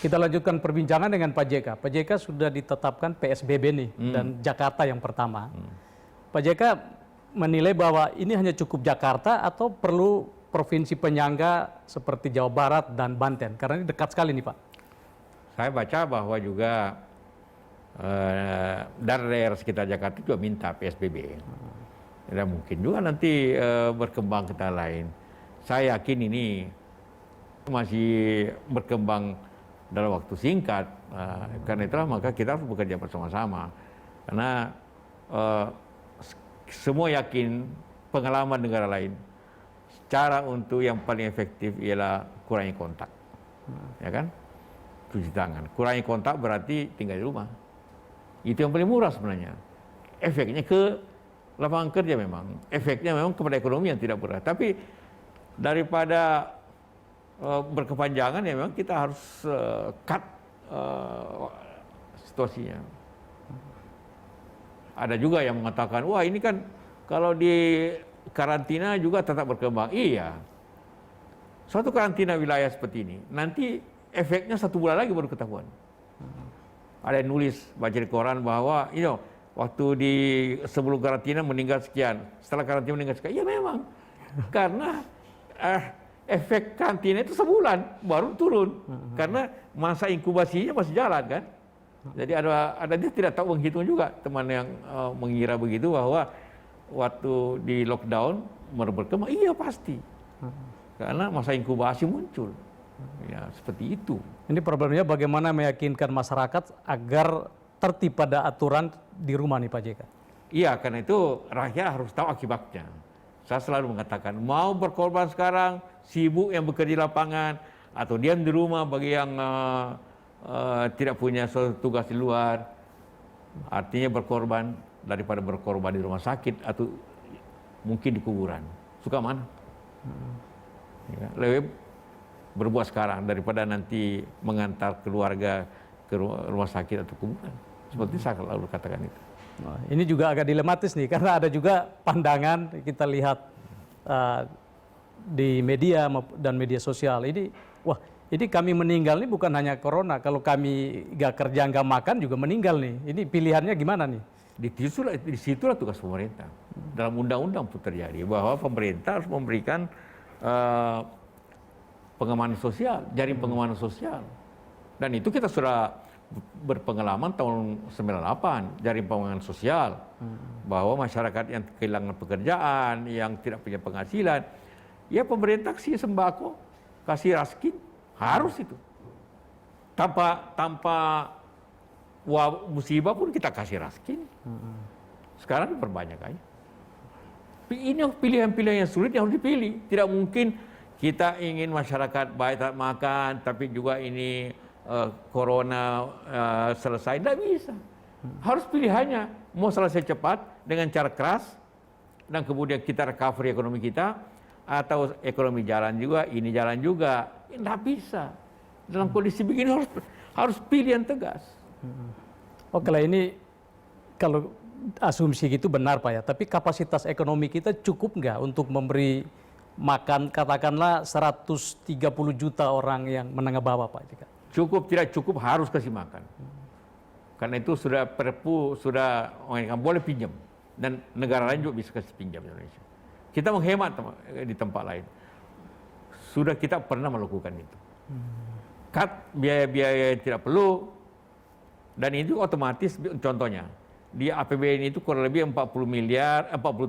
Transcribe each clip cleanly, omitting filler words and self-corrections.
Kita lanjutkan perbincangan dengan Pak JK. Pak JK sudah ditetapkan PSBB nih, dan Jakarta yang pertama. Pak JK menilai bahwa ini hanya cukup Jakarta atau perlu provinsi penyangga seperti Jawa Barat dan Banten? Karena ini dekat sekali nih Pak. Saya baca bahwa juga dari daerah sekitar Jakarta juga minta PSBB. Dan mungkin juga nanti berkembang ke tempat lain. Saya yakin ini masih berkembang dalam waktu singkat. Karena itulah maka kita harus bekerja bersama-sama. Karena semua yakin pengalaman negara lain, cara untuk yang paling efektif ialah kurangi kontak. Ya kan? Cuci tangan. Kurangi kontak berarti tinggal di rumah. Itu yang paling murah sebenarnya. Efeknya ke lapangan kerja memang. Efeknya memang kepada ekonomi yang tidak murah. Tapi daripada berkepanjangan ya memang kita harus cut situasinya. Ada juga yang mengatakan, wah ini kan kalau di karantina juga tetap berkembang. Iya. Suatu karantina wilayah seperti ini, nanti efeknya 1 bulan lagi baru ketahuan. Ada yang nulis, baca di koran bahwa, waktu di sebelum karantina meninggal sekian, setelah karantina meninggal sekian. Ya memang, karena efek karantina itu sebulan baru turun, karena masa inkubasinya masih jalan kan. Jadi ada dia tidak tahu menghitung juga, teman yang mengira begitu bahwa waktu di lockdown berkembang. Iya pasti, karena masa inkubasi muncul. Ya seperti itu. Ini problemnya bagaimana meyakinkan masyarakat agar tertib pada aturan di rumah nih Pak JK? Iya, karena itu rakyat harus tahu akibatnya. Saya selalu mengatakan, mau berkorban sekarang, sibuk yang bekerja di lapangan, atau diam di rumah bagi yang tidak punya suatu tugas di luar, artinya berkorban daripada berkorban di rumah sakit atau mungkin di kuburan. Suka mana? Ya, lebih berbuat sekarang daripada nanti mengantar keluarga ke rumah sakit atau kuburan. Seperti saya selalu katakan itu. Nah, ini juga agak dilematis nih, karena ada juga pandangan kita lihat di media dan media sosial ini, wah ini kami meninggal nih bukan hanya corona, kalau kami gak kerja gak makan juga meninggal nih. Ini pilihannya gimana nih? Disitulah tugas pemerintah. Dalam undang-undang pun terjadi bahwa pemerintah harus memberikan pengamanan sosial, jaring pengamanan sosial. Dan itu kita sudah berpengalaman tahun 98, jaring pengamanan sosial, bahwa masyarakat yang kehilangan pekerjaan, yang tidak punya penghasilan, ya pemerintah kasih sembako, kasih raskin, harus itu. Tanpa musibah pun kita kasih raskin. Sekarang diperbanyak aja. Ini pilihan-pilihan yang sulit yang harus dipilih. Tidak mungkin kita ingin masyarakat baik tak makan, tapi juga ini corona selesai. Tidak bisa. Harus pilihannya. Mau selesai cepat dengan cara keras, dan kemudian kita recovery ekonomi kita, atau ekonomi jalan juga, ini jalan juga. Tidak bisa. Dalam kondisi begini harus pilih yang tegas. Oke lah, ini kalau asumsi gitu benar Pak ya, tapi kapasitas ekonomi kita cukup nggak untuk memberi makan katakanlah 130 juta orang yang menengah bawah Pak JK? Cukup, tidak cukup, harus kasih makan. Karena itu sudah Perpu, sudah boleh pinjam. Dan negara lain juga bisa kasih pinjam Indonesia. Kita menghemat di tempat lain. Sudah kita pernah melakukan itu. Cut biaya-biaya yang tidak perlu. Dan itu otomatis, contohnya, di APBN itu kurang lebih 40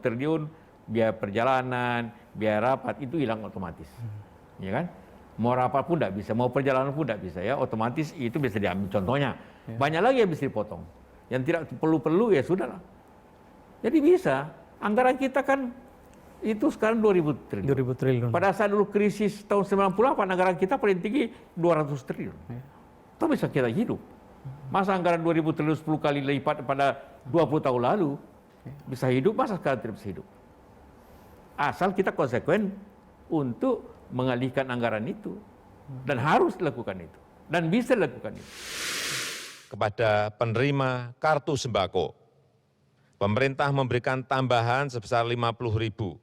triliun biaya perjalanan, biaya rapat, itu hilang otomatis. Ya kan? Mau rapat pun tidak bisa, mau perjalanan pun tidak bisa, ya otomatis itu bisa diambil contohnya. Ya. Banyak lagi yang bisa dipotong. Yang tidak perlu-perlu ya sudahlah. Jadi bisa. Anggaran kita kan itu sekarang 2.000 triliun. 2.000 triliun. Pada saat dulu krisis tahun 98, anggaran kita paling tinggi 200 triliun. Ya. Itu bisa kita hidup. Masa anggaran 2.000 triliun 10 kali lipat pada 20 tahun lalu, bisa hidup, masa sekarang tidak bisa hidup. Asal kita konsekuen untuk mengalihkan anggaran itu. Dan harus dilakukan itu. Dan bisa dilakukan itu. Kepada penerima kartu sembako, pemerintah memberikan tambahan sebesar 50.000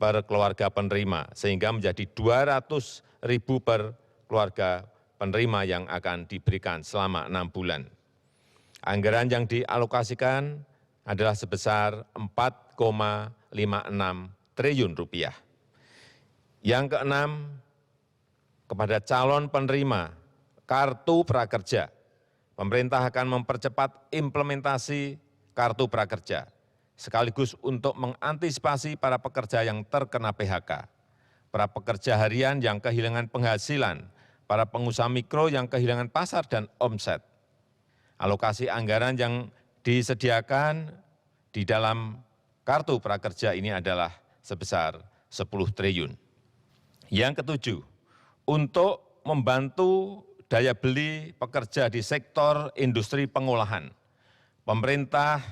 per keluarga penerima, sehingga menjadi 200.000 per keluarga penerima yang akan diberikan selama 6 bulan. Anggaran yang dialokasikan adalah sebesar 4,56 triliun rupiah. Yang keenam, kepada calon penerima Kartu Prakerja, pemerintah akan mempercepat implementasi Kartu Prakerja, sekaligus untuk mengantisipasi para pekerja yang terkena PHK, para pekerja harian yang kehilangan penghasilan, para pengusaha mikro yang kehilangan pasar dan omset. Alokasi anggaran yang disediakan di dalam Kartu Prakerja ini adalah sebesar 10 triliun. Yang ketujuh, untuk membantu daya beli pekerja di sektor industri pengolahan, pemerintah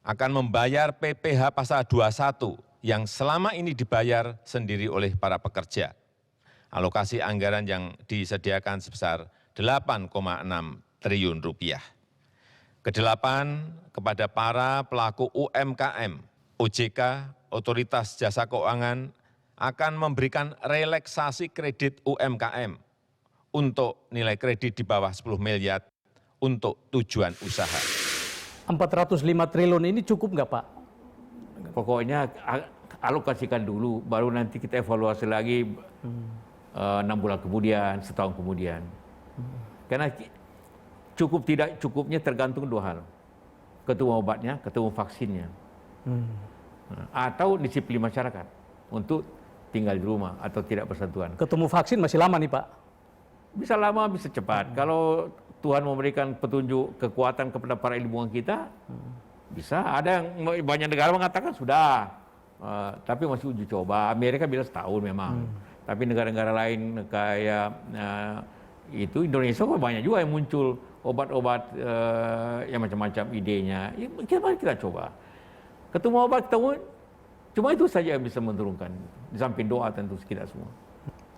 akan membayar PPh pasal 21 yang selama ini dibayar sendiri oleh para pekerja. Alokasi anggaran yang disediakan sebesar 8,6 triliun rupiah. Kedelapan, kepada para pelaku UMKM, OJK, Otoritas Jasa Keuangan, akan memberikan relaksasi kredit UMKM untuk nilai kredit di bawah 10 miliar untuk tujuan usaha. 405 triliun ini cukup nggak Pak? Pokoknya alokasikan dulu, baru nanti kita evaluasi lagi 6 bulan kemudian, setahun kemudian. Karena cukup tidak cukupnya tergantung dua hal. Ketemu obatnya, ketemu vaksinnya. Atau disiplin masyarakat untuk tinggal di rumah atau tidak bersentuhan. Ketemu vaksin masih lama nih Pak? Bisa lama, bisa cepat. Kalau Tuhan memberikan petunjuk kekuatan kepada para ilmuwan kita, bisa. Ada yang banyak negara mengatakan sudah, tapi masih uji coba. Amerika bilang setahun memang. Tapi negara-negara lain kayak itu Indonesia banyak juga yang muncul obat-obat yang macam-macam idenya. Ya, mari kita coba. Ketemu obat, ketemu. Cuma itu saja yang bisa menurunkan, di samping doa tentu kita semua.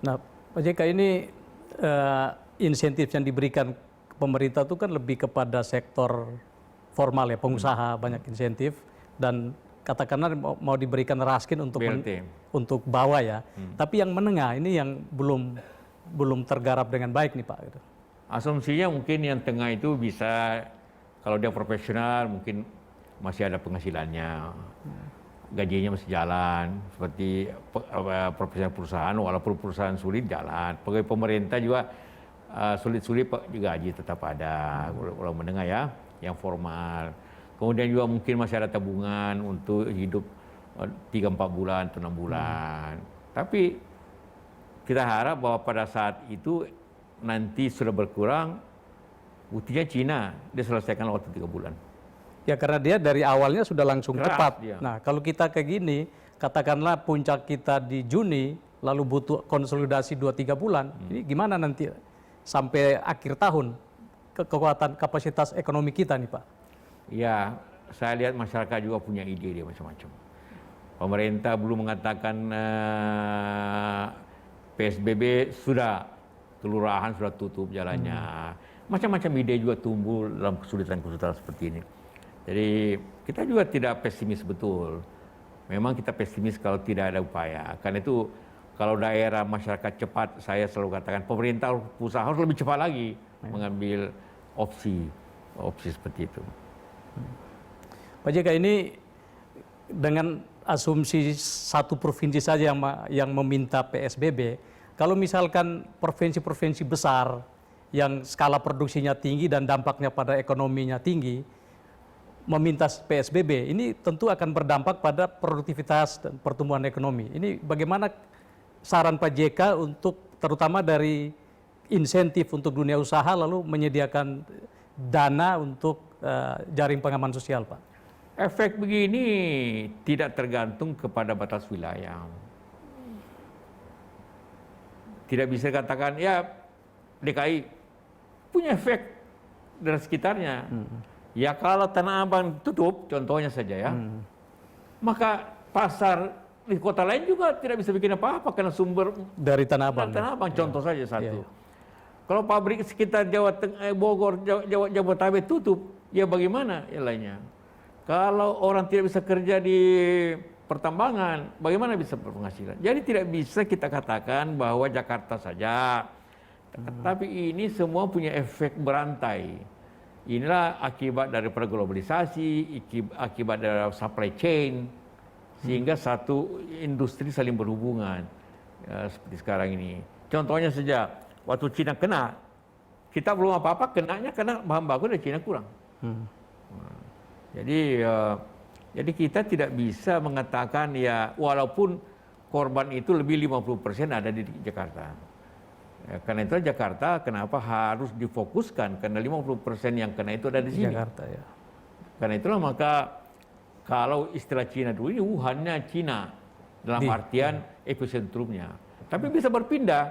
Nah, Pak JK, ini insentif yang diberikan ke pemerintah itu kan lebih kepada sektor formal ya, pengusaha banyak insentif, dan katakanlah mau diberikan raskin untuk untuk bawah ya. Tapi yang menengah ini yang belum tergarap dengan baik nih Pak. Gitu. Asumsinya mungkin yang tengah itu bisa, kalau dia profesional mungkin masih ada penghasilannya. Gajinya masih jalan, seperti profesional perusahaan, walaupun perusahaan sulit jalan. Pegawai pemerintah juga sulit-sulit gaji tetap ada, kalau mendengar ya, yang formal. Kemudian juga mungkin masih ada tabungan untuk hidup 3-4 bulan atau 6 bulan. Tapi kita harap bahwa pada saat itu nanti sudah berkurang, buktinya Cina, dia selesaikan waktu 3 bulan. Ya karena dia dari awalnya sudah langsung Keras, cepat. dia. Nah kalau kita kayak gini, katakanlah puncak kita di Juni, lalu butuh konsolidasi 2-3 bulan, ini gimana nanti sampai akhir tahun kekuatan kapasitas ekonomi kita nih Pak? Ya, saya lihat masyarakat juga punya ide dia macam-macam. Pemerintah belum mengatakan PSBB sudah, kelurahan sudah tutup jalannya. Macam-macam ide juga tumbuh dalam kesulitan-kesulitan seperti ini. Jadi kita juga tidak pesimis betul. Memang kita pesimis kalau tidak ada upaya. Karena itu kalau daerah masyarakat cepat, saya selalu katakan pemerintah pusat harus lebih cepat lagi mengambil opsi seperti itu. Pak JK, ini dengan asumsi satu provinsi saja yang meminta PSBB, kalau misalkan provinsi-provinsi besar yang skala produksinya tinggi dan dampaknya pada ekonominya tinggi, meminta PSBB, ini tentu akan berdampak pada produktivitas dan pertumbuhan ekonomi. Ini bagaimana saran Pak JK untuk terutama dari insentif untuk dunia usaha lalu menyediakan dana untuk jaring pengaman sosial, Pak? Efek begini tidak tergantung kepada batas wilayah. Tidak bisa dikatakan, ya DKI punya efek dari sekitarnya. Ya kalau Tanah Abang tutup, contohnya saja ya, maka pasar di kota lain juga tidak bisa bikin apa-apa karena sumber dari Tanah Abang. Tanah Abang contoh saja satu. Kalau pabrik sekitar Jawa Tengah, Bogor, Jabodetabek tutup, ya bagaimana yang lainnya? Kalau orang tidak bisa kerja di pertambangan, bagaimana bisa berpenghasilan? Jadi tidak bisa kita katakan bahwa Jakarta saja Tapi ini semua punya efek berantai. Inilah akibat daripada globalisasi, akibat dari supply chain, sehingga satu industri saling berhubungan seperti sekarang ini. Contohnya saja, waktu Cina kena, kita belum apa-apa, kenanya karena bahan baku dari Cina kurang. Jadi kita tidak bisa mengatakan ya walaupun korban itu lebih 50% ada di Jakarta. Ya, karena itu Jakarta kenapa harus difokuskan, karena 50% yang kena itu ada di sini. Jakarta, ya. Karena itulah maka kalau istilah Cina dulu ini Wuhannya Cina dalam artian epicentrumnya. Tapi bisa berpindah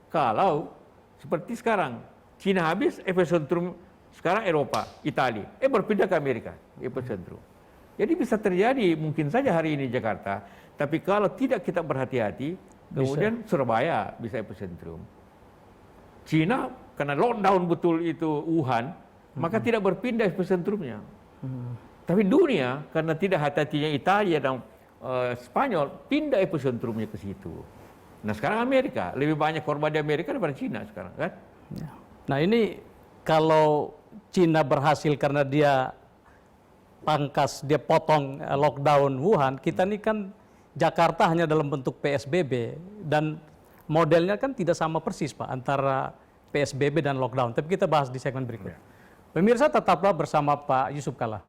kalau seperti sekarang Cina habis epicentrum, sekarang Eropa, Italia, berpindah ke Amerika epicentrum. Jadi bisa terjadi mungkin saja hari ini Jakarta, tapi kalau tidak kita berhati-hati, kemudian Surabaya bisa epicentrum. Cina karena lockdown betul itu Wuhan, maka tidak berpindah epicentrumnya. Tapi dunia karena tidak hati-hatinya Italia dan Spanyol pindah epicentrumnya ke situ. Nah sekarang Amerika lebih banyak korban di Amerika daripada Cina sekarang kan? Ya. Nah ini kalau Cina berhasil karena dia pangkas, dia potong lockdown Wuhan, kita ini kan Jakarta hanya dalam bentuk PSBB dan modelnya kan tidak sama persis Pak antara PSBB dan lockdown. Tapi kita bahas di segmen berikut. Pemirsa tetaplah bersama Pak Yusuf Kalla.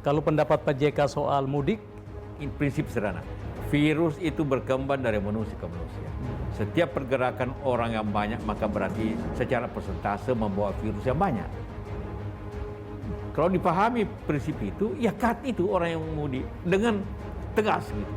Kalau pendapat Pak JK soal mudik, ini prinsip sederhana. Virus itu berkembang dari manusia ke manusia. Setiap pergerakan orang yang banyak maka berarti secara persentase membawa virus yang banyak. Kalau dipahami prinsip itu, ya cut itu orang yang mudik dengan tegas gitu.